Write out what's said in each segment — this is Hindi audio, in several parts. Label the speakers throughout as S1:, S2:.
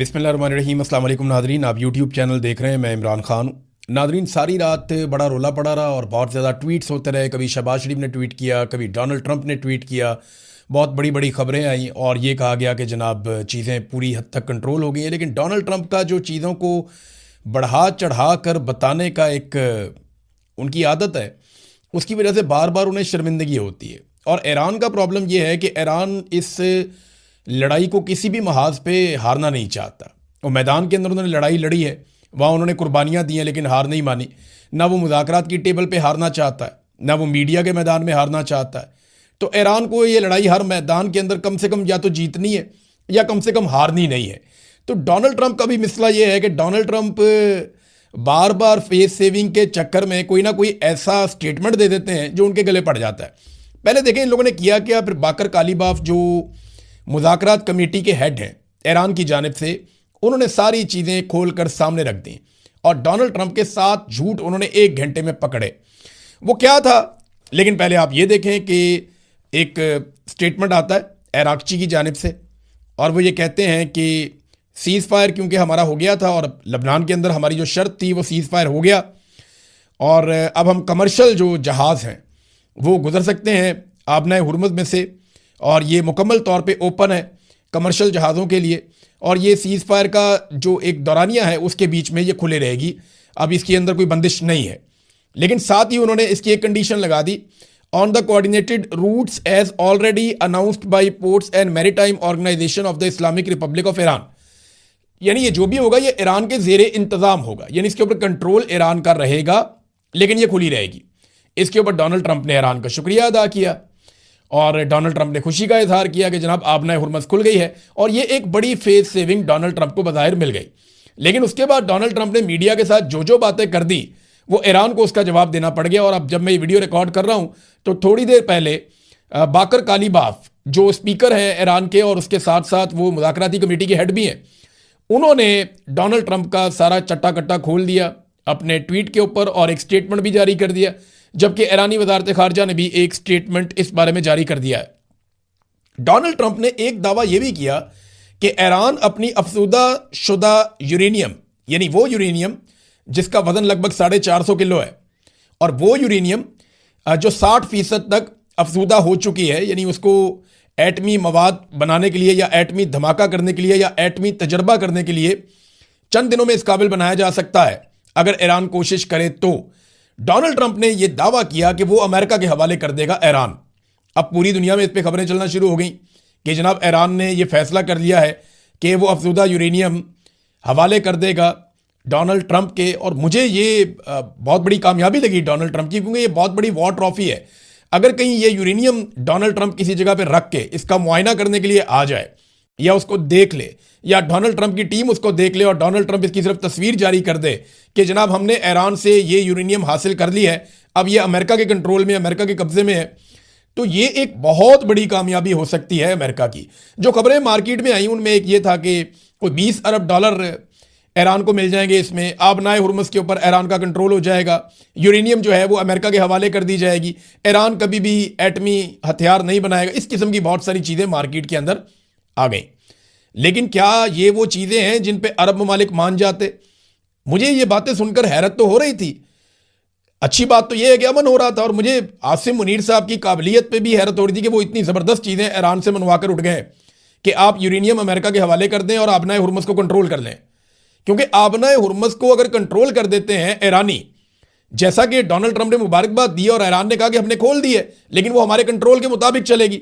S1: बिस्मिल्लाहिर्रहमानिर्रहीम। अस्सलाम वालेकुम नादरीन, आप यूट्यूब चैनल देख रहे हैं। मैं इमरान खान हूँ। नादरीन, सारी रात बड़ा रोला पड़ा रहा और बहुत ज़्यादा ट्वीट्स होते रहे। कभी शहबाज शरीफ ने ट्वीट किया, कभी डोनाल्ड ट्रंप ने ट्वीट किया। बहुत बड़ी बड़ी खबरें आई और ये कहा गया कि जनाब चीज़ें पूरी हद तक कंट्रोल हो गई हैं। लेकिन डोनाल्ड ट्रंप का जो चीज़ों को बढ़ा चढ़ा कर बताने का एक उनकी आदत है, उसकी वजह से बार बार उन्हें शर्मिंदगी होती है। और ईरान का प्रॉब्लम यह है कि ईरान इस लड़ाई को किसी भी महाज पे हारना नहीं चाहता। और मैदान के अंदर उन्होंने लड़ाई लड़ी है, वहाँ उन्होंने कुर्बानियाँ दी हैं, लेकिन हार नहीं मानी। ना वो मुज़ाकरात की टेबल पे हारना चाहता है, ना वो मीडिया के मैदान में हारना चाहता है। तो ईरान को ये लड़ाई हर मैदान के अंदर कम से कम या तो जीतनी है या कम से कम हारनी नहीं है। तो डोनाल्ड ट्रंप का भी मसला ये है कि डोनाल्ड ट्रंप बार बार फेस सेविंग के चक्कर में कोई ना कोई ऐसा स्टेटमेंट दे देते हैं जो उनके गले पड़ जाता है। पहले देखें इन लोगों ने किया क्या। फिर बाकर कालीबाफ जो मुज़ाकरात कमेटी के हेड हैं ईरान की जानिब से, उन्होंने सारी चीज़ें खोल कर सामने रख दी और डोनाल्ड ट्रंप के साथ झूठ उन्होंने 1 घंटे में पकड़े। वो क्या था, लेकिन पहले आप ये देखें कि एक स्टेटमेंट आता है इराक़ची की जानिब से और वो ये कहते हैं कि सीज़ फायर क्योंकि हमारा हो गया था और लबनान के अंदर हमारी जो शर्त थी वो सीज़ फायर हो गया और अब हम कमर्शियल जो जहाज़ हैं वो गुजर सकते हैं आबनाए हुरमुज़ में से और ये मुकम्मल तौर पे ओपन है कमर्शियल जहाज़ों के लिए। और ये सीज़ फायर का जो एक दौरानिया है उसके बीच में ये खुले रहेगी, अब इसके अंदर कोई बंदिश नहीं है। लेकिन साथ ही उन्होंने इसकी एक कंडीशन लगा दी, on the coordinated routes as already announced by ports and maritime organisation of the Islamic republic of Iran. यानी ये जो भी होगा ये ईरान के ज़ेरे इंतज़ाम होगा, यानी इसके ऊपर कंट्रोल ईरान का रहेगा, लेकिन ये खुली रहेगी। इसके ऊपर डोनाल्ड ट्रंप ने ईरान का शुक्रिया अदा किया और डोनाल्ड ट्रंप ने खुशी का इजहार किया कि जनाब आबनाए हुरमुज़ खुल गई है और ये एक बड़ी फेस सेविंग डोनाल्ड ट्रंप को बज़ाहिर मिल गई। लेकिन उसके बाद डोनाल्ड ट्रंप ने मीडिया के साथ जो जो बातें कर दी वो ईरान को उसका जवाब देना पड़ गया। और अब जब मैं ये वीडियो रिकॉर्ड कर रहा हूँ तो थोड़ी देर पहले बाकर कालीबाफ जो स्पीकर हैं ईरान के और उसके साथ साथ वो मुज़ाकराती कमेटी के हेड भी हैं, उन्होंने डोनाल्ड ट्रंप का सारा चट्टा कट्टा खोल दिया अपने ट्वीट के ऊपर और एक स्टेटमेंट भी जारी कर दिया, जबकि ईरानी वज़ारत ख़ारजा ने भी एक स्टेटमेंट इस बारे में जारी कर दिया है। डोनाल्ड ट्रंप ने एक दावा यह भी किया कि ईरान अपनी अफसूदा शुदा यूरेनियम, यानी वो यूरेनियम जिसका वजन लगभग 450 किलो है और वो यूरेनियम जो 60% तक अफसूदा हो चुकी है, यानी उसको एटमी मवाद बनाने के लिए या एटमी धमाका करने के लिए या एटमी तजर्बा करने के लिए चंद दिनों में इस काबिल बनाया जा सकता है अगर ईरान कोशिश करे तो। डोनाल्ड ट्रंप ने यह दावा किया कि वो अमेरिका के हवाले कर देगा ईरान। अब पूरी दुनिया में इस पर खबरें चलना शुरू हो गई कि जनाब ईरान ने यह फैसला कर लिया है कि वो अफसूदा यूरेनियम हवाले कर देगा डोनाल्ड ट्रंप के। और मुझे ये बहुत बड़ी कामयाबी लगी डोनाल्ड ट्रंप की, क्योंकि ये बहुत बड़ी वॉर ट्रॉफी है। अगर कहीं ये यूरेनियम डोनाल्ड ट्रंप किसी जगह पर रख के इसका मुआयना करने के लिए आ जाए या उसको देख ले या डोनाल्ड ट्रंप की टीम उसको देख ले और डोनाल्ड ट्रंप इसकी सिर्फ तस्वीर जारी कर दे कि जनाब हमने ईरान से ये यूरेनियम हासिल कर ली है, अब ये अमेरिका के कंट्रोल में, अमेरिका के कब्जे में है, तो ये एक बहुत बड़ी कामयाबी हो सकती है अमेरिका की। जो खबरें मार्केट में आई उनमें एक ये था कि कोई $20 अरब ईरान को मिल जाएंगे, इसमें आबनाए हुरमुज़ के ऊपर ईरान का कंट्रोल हो जाएगा, यूरेनियम जो है वो अमेरिका के हवाले कर दी जाएगी, ईरान कभी भी एटमी हथियार नहीं बनाएगा। इस किस्म की बहुत सारी चीज़ें मार्केट के अंदर आ गई। लेकिन क्या ये वो चीज़ें हैं जिन पे अरब ममालिक मान जाते? मुझे ये बातें सुनकर हैरत तो हो रही थी। अच्छी बात तो ये है कि अमन हो रहा था और मुझे आसिम मुनीर साहब की काबिलियत पे भी हैरत हो रही थी कि वो इतनी ज़बरदस्त चीज़ें ईरान से मनवा कर उठ गए कि आप यूरेनियम अमेरिका के हवाले कर दें और आबनाए हुरमुज़ को कंट्रोल कर लें। क्योंकि आबनाए हुरमुज़ को अगर कंट्रोल कर देते हैं ईरानी, जैसा कि डोनाल्ड ट्रंप ने मुबारकबाद दी और ईरान ने कहा कि हमने खोल दी है लेकिन वो हमारे कंट्रोल के मुताबिक चलेगी,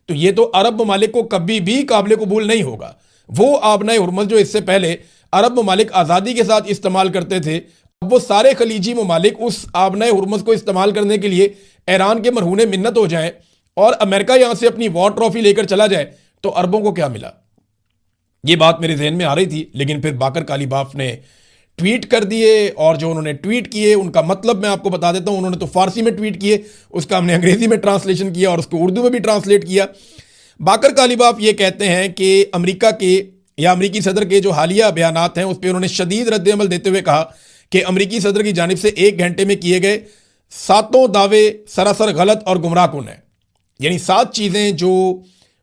S1: तो ये तो अरब ममालिक को कभी भी काबिल कबूल नहीं होगा। वो आबनाए हुरमुज़ जो इससे पहले अरब ममालिक आज़ादी के साथ इस्तेमाल करते थे, अब वो सारे खलीजी ममालिक उस आबनाए हुरमुज़ को इस्तेमाल करने के लिए ईरान के मरहूने मिन्नत हो जाएं और अमेरिका यहां से अपनी वॉर ट्रॉफी लेकर चला जाए, तो अरबों को क्या मिला? ये बात मेरे जहन में आ रही थी। लेकिन फिर बाकर कालीबाफ ने ट्वीट कर दिए और जो उन्होंने ट्वीट किए उनका मतलब मैं आपको बता देता हूं। उन्होंने तो फारसी में ट्वीट किए, उसका हमने अंग्रेजी में ट्रांसलेशन किया और उसको उर्दू में भी ट्रांसलेट किया। बाकर कालीबाफ ये कहते हैं कि अमेरिका के या अमेरिकी सदर के जो हालिया बयानात हैं उस पर उन्होंने शदीद रद्द-ए-अमल देते हुए कहा कि अमेरिकी सदर की जानिब से 1 घंटे में किए गए 7 दावे सरासर गलत और गुमराहकुन हैं। यानी 7 चीज़ें जो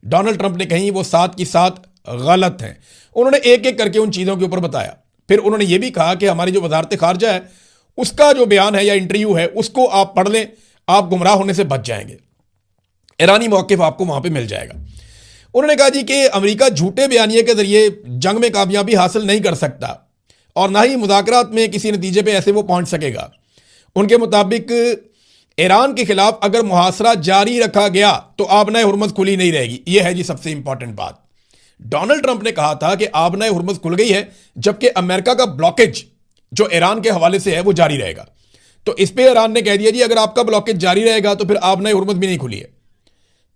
S1: डोनाल्ड ट्रंप ने कही वो 7 की 7 गलत हैं। उन्होंने एक एक करके उन चीज़ों के ऊपर बताया। फिर उन्होंने ये भी कहा कि हमारी जो वजारत खारजा है उसका जो बयान है या इंटरव्यू है उसको आप पढ़ लें, आप गुमराह होने से बच जाएंगे, ईरानी मौक़िफ़ आपको वहां पे मिल जाएगा। उन्होंने कहा जी कि अमेरिका झूठे बयानिए के जरिए जंग में कामयाबी हासिल नहीं कर सकता और ना ही मुज़ाकरात में किसी नतीजे पे ऐसे वो पहुंच सकेगा। उनके मुताबिक ईरान के खिलाफ अगर मुहासरा जारी रखा गया तो आबनाए हुर्मुज़ खुली नहीं रहेगी। यह है जी सबसे इंपॉर्टेंट बात। डोनाल्ड ट्रंप ने कहा था कि आबनाए हुर्मुज़ खुल गई है, जबकि अमेरिका का ब्लॉकेज जो ईरान के हवाले से है वो जारी रहेगा। तो इस पे ईरान ने कह दिया जी अगर आपका ब्लॉकेज जारी रहेगा तो फिर आबनाए हुर्मुज़ भी नहीं खुली है,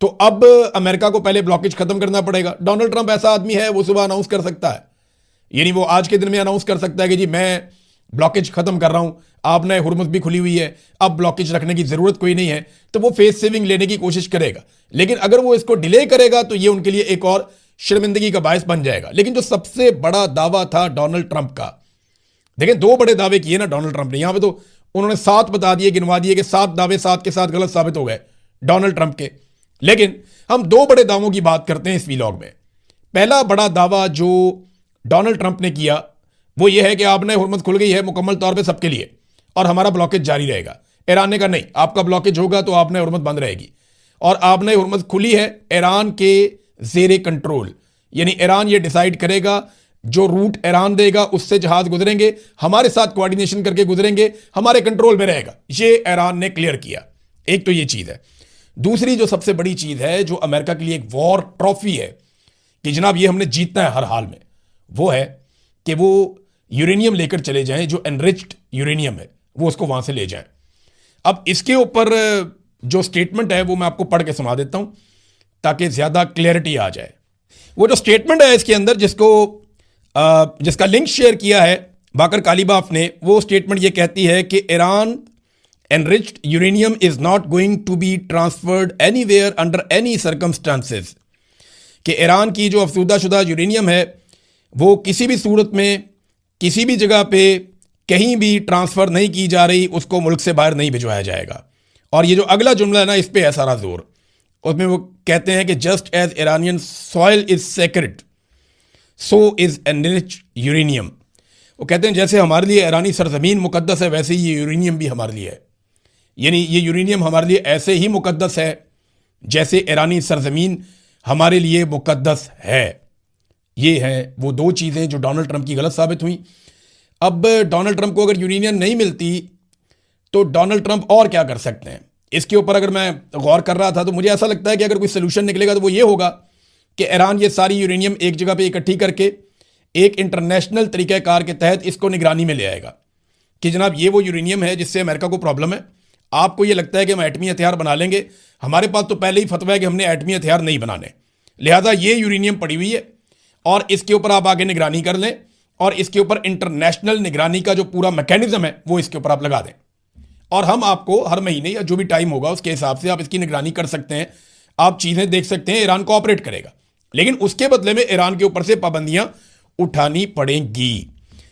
S1: तो अब अमेरिका को पहले ब्लॉकेज खत्म करना पड़ेगा। डोनाल्ड ट्रंप ऐसा आदमी है, वो सुबह अनाउंस कर सकता है, यानी वो आज के दिन में अनाउंस कर सकता है कि जी मैं ब्लॉकेज खत्म कर रहा हूं, आपने हुर्मुज़ भी खुली हुई है, अब ब्लॉकेज रखने की जरूरत कोई नहीं है, तो वो फेस सेविंग लेने की कोशिश करेगा। लेकिन अगर वो इसको डिले करेगा तो ये उनके लिए एक और शर्मिंदगी का बायस बन जाएगा। लेकिन जो सबसे बड़ा दावा था डोनाल्ड ट्रंप का, देखें 2 बड़े दावे किए ना डोनाल्ड ट्रंप ने, यहां पे तो उन्होंने 7 बता दिए, गिनवा दिए कि 7 दावे 7 के 7 गलत साबित हो गए डोनाल्ड ट्रंप के। लेकिन हम 2 बड़े दावों की बात करते हैं इस वीलॉग में। पहला बड़ा दावा जो डोनाल्ड ट्रंप ने किया वो ये है कि आपने हुर्मुज़ खुल गई है मुकम्मल तौर पे सबके लिए और हमारा ब्लॉकेज जारी रहेगा। ईरान ने कहा नहीं, आपका ब्लॉकेज होगा तो आपने हुर्मुज़ बंद रहेगी और आपने हुर्मुज़ खुली है ईरान के जेरे कंट्रोल, यानी ईरान ये डिसाइड करेगा, जो रूट ईरान देगा उससे जहाज गुजरेंगे, हमारे साथ कोऑर्डिनेशन करके गुजरेंगे, हमारे कंट्रोल में रहेगा। ये ईरान ने क्लियर किया। एक तो ये चीज़ है। दूसरी जो सबसे बड़ी चीज़ है जो अमेरिका के लिए एक वॉर ट्रॉफी है कि जनाब ये हमने जीतना है हर हाल में, वो है कि वो यूरेनियम लेकर चले जाएं, जो एनरिच्ड यूरेनियम है वो उसको वहां से ले जाएं। अब इसके ऊपर जो स्टेटमेंट है वो मैं आपको पढ़ के सुना देता हूं ताकि ज्यादा क्लैरिटी आ जाए। वो जो स्टेटमेंट है इसके अंदर जिसका लिंक शेयर किया है बाकर कालिबाफ ने, वो स्टेटमेंट ये कहती है कि Iran enriched uranium is not going to be transferred anywhere under any circumstances, कि ईरान की जो अफसूदाशुदा यूरेनियम है वो किसी भी सूरत में किसी भी जगह पे कहीं भी ट्रांसफर नहीं की जा रही, उसको मुल्क से बाहर नहीं भिजवाया जाएगा। और ये जो अगला जुमला है ना, इस पे है सारा जोर। उसमें वो कहते हैं कि just as Iranian soil is sacred so is enriched uranium. वो कहते हैं जैसे हमारे लिए ईरानी सरजमीन मुकद्दस है वैसे ही ये यूरेनियम भी हमारे लिए है, यानी ये यूरेनियम हमारे लिए ऐसे ही मुकद्दस है जैसे ईरानी सरजमीन हमारे लिए मुकद्दस है। ये हैं वो 2 चीज़ें जो डोनाल्ड ट्रंप की गलत साबित हुई। अब डोनाल्ड ट्रंप को अगर यूरेनियम नहीं मिलती तो डोनाल्ड ट्रंप और क्या कर सकते हैं, इसके ऊपर अगर मैं गौर कर रहा था तो मुझे ऐसा लगता है कि अगर कोई सोल्यूशन निकलेगा तो वो ये होगा कि ईरान ये सारी यूरेनियम एक जगह पे इकट्ठी करके एक इंटरनेशनल तरीक़ाकार के तहत इसको निगरानी में ले आएगा कि जनाब ये वो यूरेनियम है जिससे अमेरिका को प्रॉब्लम है, आपको ये लगता है कि हम एटमी हथियार बना लेंगे, हमारे पास तो पहले ही फतवा है कि हमने एटमी हथियार नहीं बनाने, लिहाजा ये यूरेनियम पड़ी हुई है और इसके ऊपर आप आगे निगरानी कर लें और इसके ऊपर इंटरनेशनल निगरानी का जो पूरा मैकेनिज्म है वो इसके ऊपर आप लगा दें और हम आपको हर महीने या जो भी टाइम होगा उसके हिसाब से आप इसकी निगरानी कर सकते हैं, आप चीज़ें देख सकते हैं, ईरान कोऑपरेट करेगा। लेकिन उसके बदले में ईरान के ऊपर से पाबंदियां उठानी पड़ेंगी।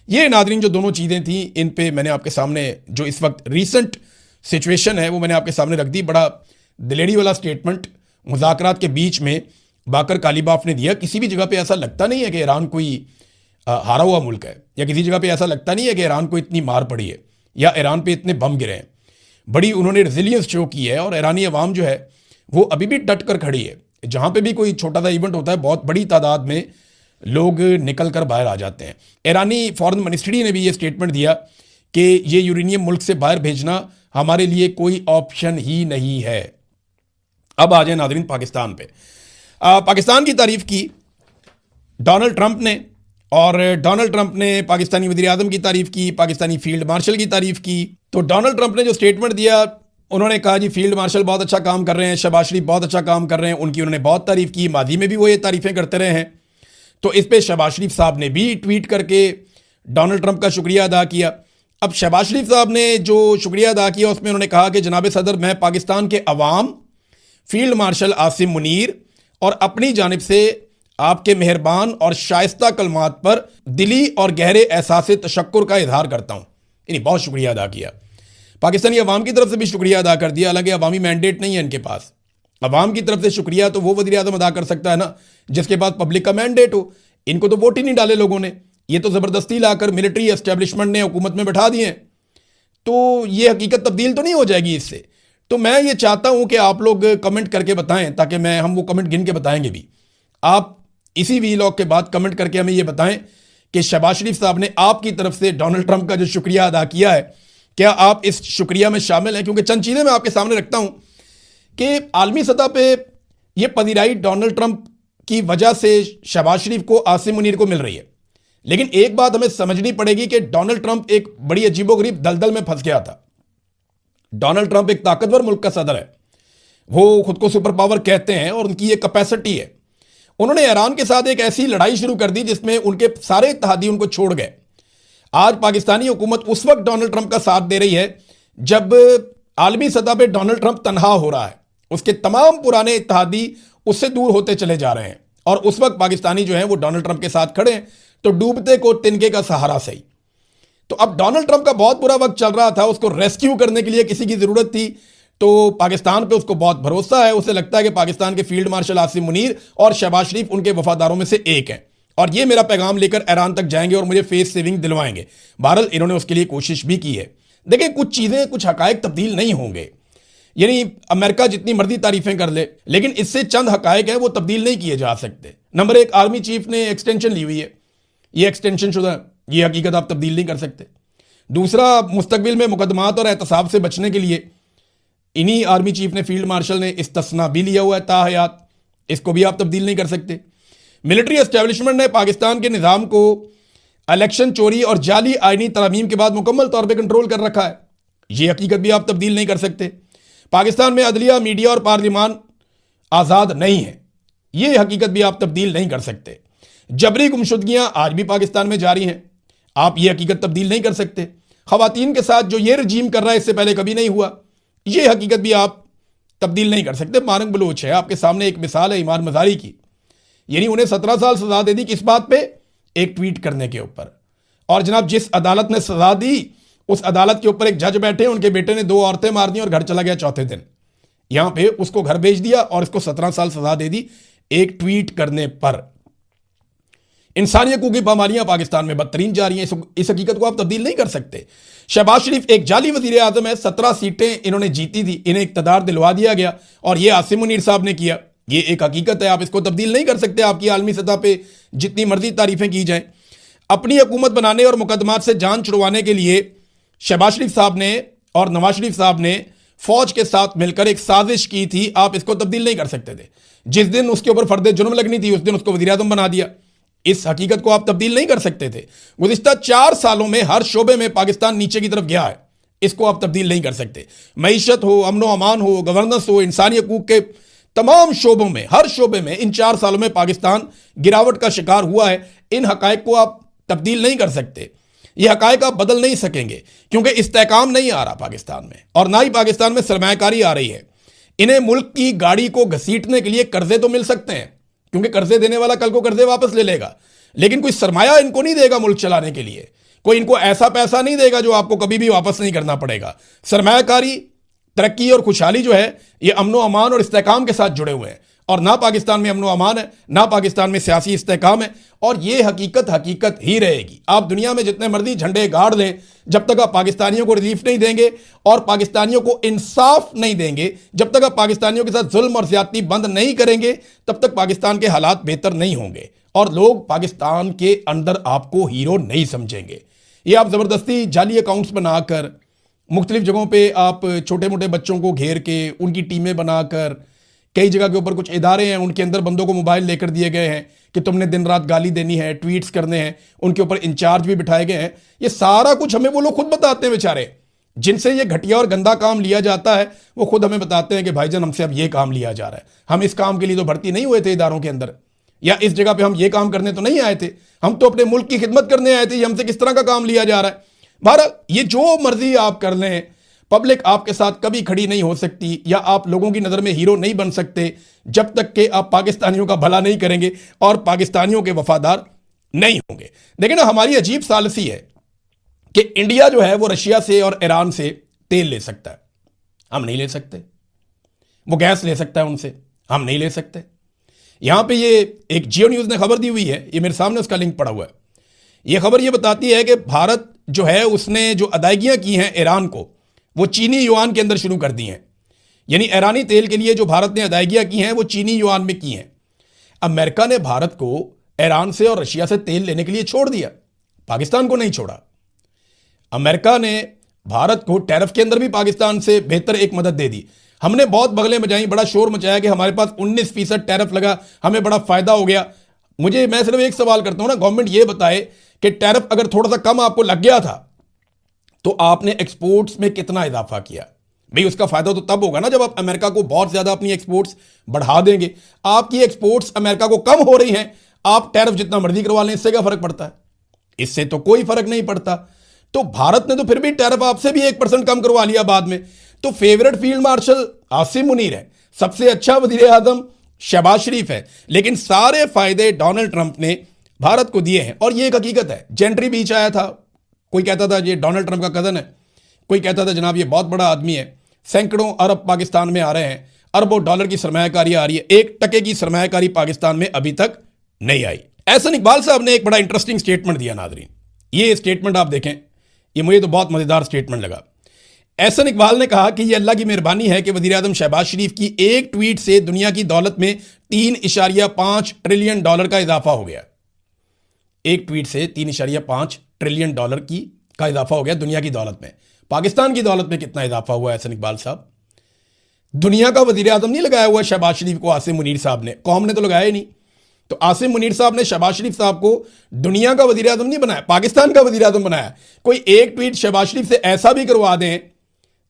S1: ये नादरीन जो दोनों चीज़ें थी इन पे मैंने आपके सामने जो इस वक्त रीसेंट सिचुएशन है वो मैंने आपके सामने रख दी। बड़ा दिलेरी वाला स्टेटमेंट मुज़ाकरात के बीच में बाकर कालिबाफ ने दिया। किसी भी जगह पे ऐसा लगता नहीं है कि ईरान कोई हारा हुआ मुल्क है, या किसी जगह पे ऐसा लगता नहीं है कि ईरान को इतनी मार पड़ी है या ईरान पे इतने बम गिरे हैं। बड़ी उन्होंने रेजिलियंस शो की है और ईरानी अवाम जो है वो अभी भी डट कर खड़ी है। जहाँ पे भी कोई छोटा सा इवेंट होता है बहुत बड़ी तादाद में लोग निकल कर बाहर आ जाते हैं। ईरानी फॉरेन मिनिस्ट्री ने भी ये स्टेटमेंट दिया कि ये यूरेनियम मुल्क से बाहर भेजना हमारे लिए कोई ऑप्शन ही नहीं है। अब आ जाए नाज़रीन पाकिस्तान पे। पाकिस्तान की तारीफ की डोनाल्ड ट्रंप ने, और डोनाल्ड ट्रंप ने पाकिस्तानी वज़ीर आज़म की तारीफ की, पाकिस्तानी फील्ड मार्शल की तारीफ की। तो डोनाल्ड ट्रंप ने जो स्टेटमेंट दिया उन्होंने कहा जी फील्ड मार्शल बहुत अच्छा काम कर रहे हैं, शहबाज शरीफ बहुत अच्छा काम कर रहे हैं, उनकी उन्होंने बहुत तारीफ की, माजी में भी वो ये तारीफें करते रहे हैं। तो इस पर शहबाज शरीफ साहब ने भी ट्वीट करके डोनाल्ड ट्रंप का शुक्रिया अदा किया। अब शहबाज शरीफ साहब ने जो शुक्रिया अदा किया उसमें उन्होंने कहा कि जनाब सदर, मैं पाकिस्तान के अवाम, फील्ड मार्शल आसिम मुनीर और अपनी जानिब से आपके मेहरबान और शाइस्ता कलमात पर दिली और गहरे एहसास तशक्कुर का इजहार करता हूँ। यानी बहुत शुक्रिया अदा किया। पाकिस्तानी अवाम की तरफ से भी शुक्रिया अदा कर दिया, हालांकि अवामी मैंडेट नहीं है इनके पास। अवाम की तरफ से शुक्रिया तो वो वज़ीर आज़म अदा कर सकता है ना जिसके पास पब्लिक का मैंडेट हो। इनको तो वोट ही नहीं डाले लोगों ने, ये तो जबरदस्ती लाकर मिलिट्री एस्टेब्लिशमेंट ने हुकूमत में बैठा दिए हैं। तो ये हकीकत तब्दील तो नहीं हो जाएगी इससे। तो मैं ये चाहता हूं कि आप लोग कमेंट करके बताएं, ताकि हम वो कमेंट गिन के बताएंगे भी। आप इसी वीलॉग के बाद कमेंट करके हमें ये बताएं कि शहबाज शरीफ साहब ने आपकी तरफ से डोनाल्ड ट्रंप का जो शुक्रिया अदा किया है, क्या आप इस शुक्रिया में शामिल हैं? क्योंकि चंद चीज़ें मैं आपके सामने रखता हूं कि आलमी सतह पे ये पजीराई डोनाल्ड ट्रंप की वजह से शहबाज शरीफ को, आसिम मुनीर को मिल रही है। लेकिन एक बात हमें समझनी पड़ेगी कि डोनाल्ड ट्रंप एक बड़ी अजीबोगरीब दलदल में फंस गया था। डोनाल्ड ट्रंप एक ताकतवर मुल्क का सदर है, वो खुद को सुपर पावर कहते हैं और उनकी ये कैपेसिटी है। उन्होंने ईरान के साथ एक ऐसी लड़ाई शुरू कर दी जिसमें उनके सारे इत्तेहादी उनको छोड़ गए। आज पाकिस्तानी हुकूमत उस वक्त डोनाल्ड ट्रंप का साथ दे रही है जब आलमी सतह पर डोनाल्ड ट्रंप तनहा हो रहा है, उसके तमाम पुराने इत्तेहादी उससे दूर होते चले जा रहे हैं, और उस वक्त पाकिस्तानी जो है वो डोनाल्ड ट्रंप के साथ खड़े हैं। तो डूबते को तिनके का सहारा सही। तो अब डोनाल्ड ट्रंप का बहुत बुरा वक्त चल रहा था, उसको रेस्क्यू करने के लिए किसी की जरूरत थी। तो पाकिस्तान पे उसको बहुत भरोसा है, उसे लगता है कि पाकिस्तान के फील्ड मार्शल आसिम मुनीर और शहबाज शरीफ उनके वफादारों में से एक है, और ये मेरा पैगाम लेकर ईरान तक जाएंगे और मुझे फेस सेविंग दिलवाएंगे। बहरहाल इन्होंने उसके लिए कोशिश भी की है। देखिए, कुछ चीजें, कुछ हकायक तब्दील नहीं होंगे, यानी अमेरिका जितनी मर्जी तारीफें कर ले, लेकिन इससे चंद हकायक है वो तब्दील नहीं किए जा सकते। नंबर एक, आर्मी चीफ ने एक्सटेंशन ली हुई है, ये एक्सटेंशन शुदा, ये हकीकत आप तब्दील नहीं कर सकते। दूसरा, मुस्तकबिल में मुकदमात और एहतसाब से बचने के लिए इन्हीं आर्मी चीफ ने, फील्ड मार्शल ने इस्तिस्ना भी लिया हुआ है ताहयात, इसको भी आप तब्दील नहीं कर सकते। मिलिट्री एस्टेब्लिशमेंट ने पाकिस्तान के निज़ाम को इलेक्शन चोरी और जाली आईनी तरमीम के बाद मुकम्मल तौर पर कंट्रोल कर रखा है, ये हकीकत भी आप तब्दील नहीं कर सकते। पाकिस्तान में अदलिया, मीडिया और पार्लियामान आज़ाद नहीं है, ये हकीकत भी आप तब्दील नहीं कर सकते। जबरी गुमशुदगियां आज भी पाकिस्तान में जारी हैं, आप ये हकीकत तब्दील नहीं कर सकते। खवातीन के साथ जो ये रजीम कर रहा है इससे पहले कभी नहीं हुआ, ये हकीकत भी आप तब्दील नहीं कर सकते। मानक बलूच है, आपके सामने एक मिसाल है ईमान मजारी की, यानी उन्हें 17 साल सजा दे दी किस बात पे? एक ट्वीट करने के ऊपर। और जनाब, जिस अदालत ने सजा दी उस अदालत के ऊपर एक जज बैठे, उनके बेटे ने 2 औरतें मार दी और घर चला गया चौथे दिन। यहां पे उसको घर भेज दिया और इसको 17 साल सजा दे दी एक ट्वीट करने पर। इंसानी हकूक की पामालियां पाकिस्तान में बदतरीन जा रही हैं, इस हकीकत को आप तब्दील नहीं कर सकते। शहबाज शरीफ एक जाली वजीर आजम है, 17 सीटें इन्होंने जीती थी, इन्हें इक्तदार दिलवा दिया गया, और ये आसिम मुनीर साहब ने किया, ये एक हकीकत है, आप इसको तब्दील नहीं कर सकते। आपकी आलमी सतह पे जितनी मर्जी तारीफें की जाएं। अपनी हुकूमत बनाने और मुकदमात से जान छुड़वाने के लिए शहबाज शरीफ साहब ने और नवाज शरीफ साहब ने फौज के साथ मिलकर एक साजिश की थी, आप इसको तब्दील नहीं कर सकते थे। जिस दिन उसके ऊपर फर्द जुर्म लगनी थी उस दिन उसको वज़ीर आज़म बना दिया, इस हकीकत को आप तब्दील नहीं कर सकते थे। गुज़िश्ता 4 सालों में हर शोबे में पाकिस्तान नीचे की तरफ गया है, इसको आप तब्दील नहीं कर सकते। मईशत हो, अमनो अमान हो, गवर्नेंस हो, इंसानी हकूक के तमाम शोबों में, हर शोबे में इन 4 सालों में पाकिस्तान गिरावट का शिकार हुआ है। इन हकायक को आप तब्दील नहीं कर सकते, ये हकायक आप बदल नहीं सकेंगे, क्योंकि इस्तेकाम नहीं आ रहा पाकिस्तान में, और ना ही पाकिस्तान में सरमायाकारी आ रही है। इन्हें मुल्क की गाड़ी को घसीटने के लिए कर्जे तो मिल सकते हैं, क्योंकि कर्जे देने वाला कल को कर्जे वापस ले लेगा, लेकिन कोई सरमाया इनको नहीं देगा मुल्क चलाने के लिए। कोई इनको ऐसा पैसा नहीं देगा जो आपको कभी भी वापस नहीं करना पड़ेगा। सरमायाकारी, तरक्की और खुशहाली जो है ये अमनो अमान और इस्तेकाम के साथ जुड़े हुए हैं, और ना पाकिस्तान में अमनो अमान है, ना पाकिस्तान में सियासी इस्तेकाम है, और ये हकीकत ही रहेगी। आप दुनिया में जितने मर्जी झंडे गाड़ लें, जब तक आप पाकिस्तानियों को रिलीफ नहीं देंगे और पाकिस्तानियों को इंसाफ नहीं देंगे, जब तक आप पाकिस्तानियों के साथ जुल्म और ज्यादती बंद नहीं करेंगे, तब तक पाकिस्तान के हालात बेहतर नहीं होंगे और लोग पाकिस्तान के अंदर आपको हीरो नहीं समझेंगे। ये आप जबरदस्ती जाली अकाउंट्स बनाकर, मुख्तलिफ जगहों पर आप छोटे मोटे बच्चों को घेर के उनकी टीमें बनाकर, कई जगह के ऊपर कुछ इदारे हैं उनके अंदर बंदों को मोबाइल लेकर दिए गए हैं कि तुमने दिन रात गाली देनी है, ट्वीट्स करने हैं, उनके ऊपर इंचार्ज भी बिठाए गए हैं। ये सारा कुछ हमें वो लोग खुद बताते हैं, बेचारे जिनसे ये घटिया और गंदा काम लिया जाता है, वो खुद हमें बताते हैं कि भाईजान हमसे अब ये काम लिया जा रहा है, हम इस काम के लिए तो भर्ती नहीं हुए थे इदारों के अंदर, या इस जगह पे हम ये काम करने तो नहीं आए थे, हम तो अपने मुल्क की खिदमत करने आए थे, ये हमसे किस तरह का काम लिया जा रहा है। भारत, ये जो मर्जी आप कर लें, पब्लिक आपके साथ कभी खड़ी नहीं हो सकती, या आप लोगों की नज़र में हीरो नहीं बन सकते जब तक कि आप पाकिस्तानियों का भला नहीं करेंगे और पाकिस्तानियों के वफादार नहीं होंगे। देखिए ना, हमारी अजीब सालसी है कि इंडिया जो है वो रशिया से और ईरान से तेल ले सकता है, हम नहीं ले सकते। वो गैस ले सकता है उनसे, हम नहीं ले सकते। यहां पे ये एक जियो न्यूज़ ने खबर दी हुई है, ये मेरे सामने उसका लिंक पड़ा हुआ है। ये खबर ये बताती है कि भारत जो है उसने जो अदायगियां की हैं ईरान को, वो चीनी युआन के अंदर शुरू कर दी हैं। यानी ईरानी तेल के लिए जो भारत ने अदायगियां की हैं वो चीनी युआन में की हैं। अमेरिका ने भारत को ईरान से और रशिया से तेल लेने के लिए छोड़ दिया, पाकिस्तान को नहीं छोड़ा। अमेरिका ने भारत को टैरिफ के अंदर भी पाकिस्तान से बेहतर एक मदद दे दी। हमने बहुत बगलें बजाई, बड़ा शोर मचाया कि हमारे पास 19% टैरिफ लगा, हमें बड़ा फायदा हो गया। मैं सिर्फ एक सवाल करता हूं ना, गवर्नमेंट ये बताए कि टैरिफ अगर थोड़ा सा कम आपको लग गया था तो आपने एक्सपोर्ट्स में कितना इजाफा किया? भाई उसका फायदा तो तब होगा ना जब आप अमेरिका को बहुत ज्यादा अपनी एक्सपोर्ट्स बढ़ा देंगे। आपकी एक्सपोर्ट्स अमेरिका को कम हो रही हैं, आप टैरिफ जितना मर्जी करवा लें, इससे क्या फर्क पड़ता है? इससे तो कोई फर्क नहीं पड़ता। तो भारत ने तो फिर भी टैरिफ आपसे भी 1% कम करवा लिया बाद में। तो favourite field marshal Asim Munir है, सबसे अच्छा वजीर आजम शहबाज शरीफ है, लेकिन सारे फायदे डोनाल्ड ट्रंप ने भारत को दिए हैं। और ये एक हकीकत है। जेंट्री बीच आया था, कोई कहता था ये डोनाल्ड ट्रंप का कजन है, कोई कहता था जनाब ये बहुत बड़ा आदमी है, सैकड़ों अरब पाकिस्तान में आ रहे हैं, अरबों डॉलर की सरमायाकारी आ रही है, 1% की सरमायाकारी पाकिस्तान में अभी तक नहीं आई। एहसन इकबाल साहब ने एक बड़ा इंटरेस्टिंग स्टेटमेंट दिया नाजरीन, ये स्टेटमेंट आप देखें, ये मुझे तो बहुत मजेदार स्टेटमेंट लगा। एहसन इकबाल ने कहा कि यह अल्लाह की मेहरबानी है कि वजीर आजम शहबाज शरीफ की एक ट्वीट से दुनिया की दौलत में 3.5 ट्रिलियन डॉलर का इजाफा हो गया। एक ट्वीट से 3.5 ट्रिलियन डॉलर का इजाफा हो गया दुनिया की दौलत में। पाकिस्तान की दौलत में कितना इजाफा हुआ एहसन इकबाल साहब? दुनिया का वजीर आजम नहीं लगाया हुआ शहबाज शरीफ को, आसिम मुनीर साहब ने, कौम ने तो लगाया ही नहीं। तो आसिम मुनीर साहब ने शहबाज शरीफ साहब को दुनिया का वजीर आजम नहीं बनाया, पाकिस्तान का वजीर आजम बनाया। कोई एक ट्वीट शहबाज शरीफ से ऐसा भी करवा दें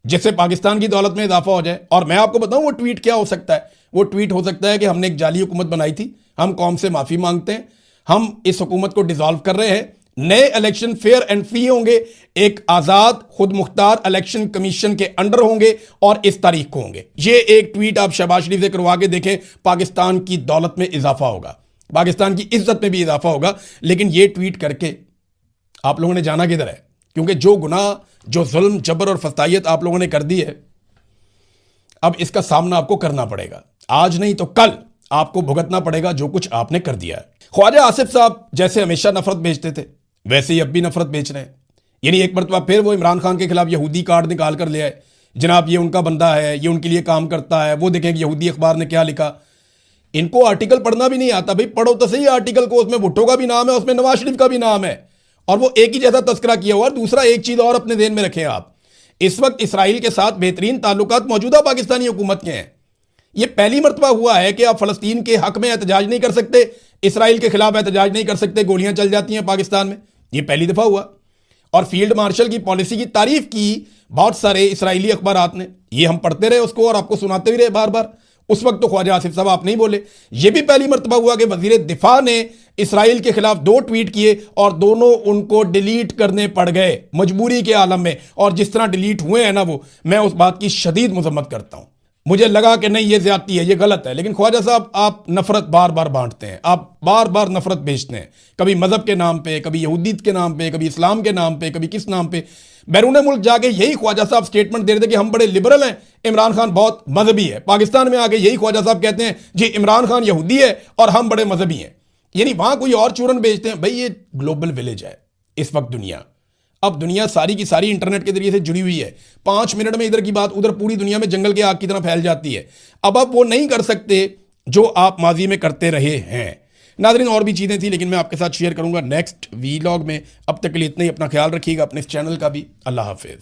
S1: जिससे पाकिस्तान की दौलत में इजाफा हो जाए। और मैं आपको बताऊं वो ट्वीट क्या हो सकता है? वो ट्वीट हो सकता है कि हमने एक जाली हुकूमत बनाई थी, हम कौम से माफी मांगते हैं, हम इस हुकूमत को डिसॉल्व कर रहे हैं, नए इलेक्शन फेयर एंड फ्री होंगे, एक आजाद खुद मुख्तार इलेक्शन कमीशन के अंडर होंगे और इस तारीख को होंगे। ये एक ट्वीट आप शहबाज शरीफ से करवा के देखें, पाकिस्तान की दौलत में इजाफा होगा, पाकिस्तान की इज्जत में भी इजाफा होगा। लेकिन ये ट्वीट करके आप लोगों ने जाना किधर है? क्योंकि जो गुनाह, जो जुल्म, जबर और फसाइयत आप लोगों ने कर दी है, अब इसका सामना आपको करना पड़ेगा। आज नहीं तो कल आपको भुगतना पड़ेगा जो कुछ आपने कर दिया है। ख्वाजा आसिफ साहब जैसे हमेशा नफरत बेचते थे, वैसे ही अब भी नफरत बेच रहे हैं। यानी एक मरतबा फिर वो इमरान खान के खिलाफ यहूदी कार्ड निकाल कर ले आए, जनाब ये उनका बंदा है, ये उनके लिए काम करता है। वो देखें कि यहूदी अखबार ने क्या लिखा। इनको आर्टिकल पढ़ना भी नहीं आता। भाई पढ़ो तो सही आर्टिकल को, उसमें भुट्टो का भी नाम है, उसमें नवाज शरीफ का भी नाम है, और वो एक ही जैसा तस्करा किया हुआ। दूसरा एक चीज और अपने ध्यान में रखें आप, इस वक्त इसराइल के साथ बेहतरीन ताल्लुकात मौजूदा पाकिस्तानी हुकूमत के हैं। ये पहली मरतबा हुआ है कि आप फलस्तीन के हक में एहतजाज नहीं कर सकते, इसराइल के खिलाफ एहतजाज नहीं कर सकते, गोलियां चल जाती हैं पाकिस्तान में। ये पहली दफा हुआ। और फील्ड मार्शल की पॉलिसी की तारीफ की बहुत सारे इसराइली अखबारात ने, ये हम पढ़ते रहे उसको और आपको सुनाते भी रहे बार बार। उस वक्त तो ख्वाजा आसिफ साहब आप नहीं बोले। यह भी पहली मरतबा हुआ कि वजीर दिफा ने इसराइल के खिलाफ 2 ट्वीट किए और दोनों उनको डिलीट करने पड़ गए मजबूरी के आलम में। और जिस तरह डिलीट हुए हैं ना, वो मैं उस बात की शदीद मजम्मत करता हूं। मुझे लगा कि नहीं ये ज्यादती है, ये गलत है। लेकिन ख्वाजा साहब आप नफरत बार बार बांटते हैं, आप बार बार नफरत बेचते हैं, कभी मजहब के नाम पे, कभी यहूदियत के नाम पे, कभी इस्लाम के नाम पे, कभी किस नाम पे। बैरून मुल्क जाके यही ख्वाजा साहब स्टेटमेंट दे रहे थे कि हम बड़े लिबरल हैं, इमरान खान बहुत मजहबी है। पाकिस्तान में आके यही ख्वाजा साहब कहते हैं जी इमरान खान यहूदी है और हम बड़े मजहबी हैं। यानी वहां कोई और चूरन बेचते हैं। भाई ये ग्लोबल विलेज है इस वक्त दुनिया। अब दुनिया सारी की सारी इंटरनेट के जरिए से जुड़ी हुई है। 5 मिनट में इधर की बात उधर पूरी दुनिया में जंगल के आग की तरह फैल जाती है। अब आप वो नहीं कर सकते जो आप माजी में करते रहे हैं। नाज़रीन और भी चीज़ें थी लेकिन मैं आपके साथ शेयर करूंगा नेक्स्ट वीलॉग में। अब तक के लिए इतना ही। अपना ख्याल रखिएगा, अपने इस चैनल का भी। अल्लाह हाफिज़।